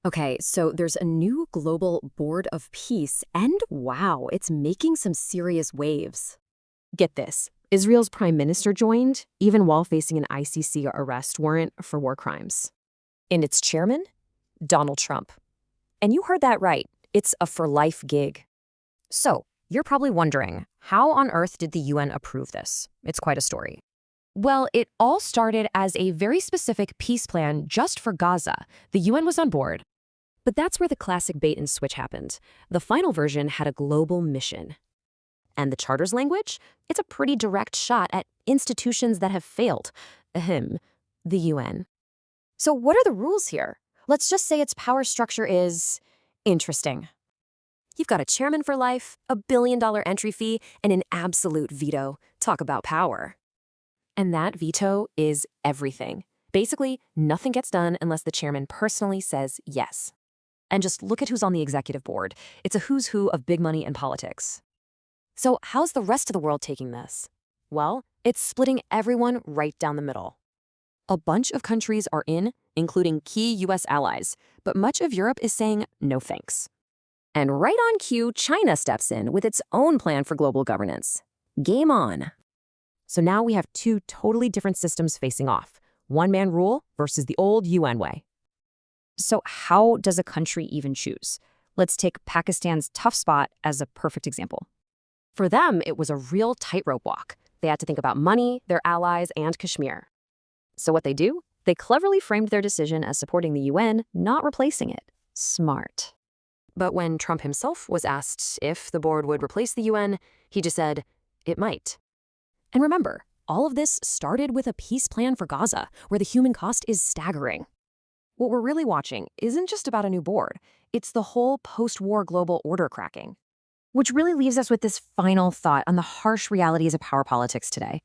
Okay, so there's a new global board of peace, and wow, it's making some serious waves. Get this. Israel's prime minister joined, even while facing an ICC arrest warrant for war crimes. And its chairman? Donald Trump. And you heard that right. It's a for-life gig. So, you're probably wondering, how on earth did the UN approve this? It's quite a story. Well, it all started as a very specific peace plan just for Gaza. The UN was on board. But that's where the classic bait and switch happened. The final version had a global mission. And the charter's language? It's a pretty direct shot at institutions that have failed. Ahem, the UN. So what are the rules here? Let's just say its power structure is interesting. You've got a chairman for life, a $1 billion entry fee, and an absolute veto. Talk about power. And that veto is everything. Basically, nothing gets done unless the chairman personally says yes. And just look at who's on the executive board. It's a who's who of big money and politics. So how's the rest of the world taking this? Well, it's splitting everyone right down the middle. A bunch of countries are in, including key US allies, but much of Europe is saying no thanks. And right on cue, China steps in with its own plan for global governance. Game on. So now we have two totally different systems facing off. One-man rule versus the old UN way. So how does a country even choose? Let's take Pakistan's tough spot as a perfect example. For them, it was a real tightrope walk. They had to think about money, their allies, and Kashmir. So what they do? They cleverly framed their decision as supporting the UN, not replacing it. Smart. But when Trump himself was asked if the board would replace the UN, he just said, it might. And remember, all of this started with a peace plan for Gaza, where the human cost is staggering. What we're really watching isn't just about a new board. It's the whole post-war global order cracking. Which really leaves us with this final thought on the harsh realities of power politics today.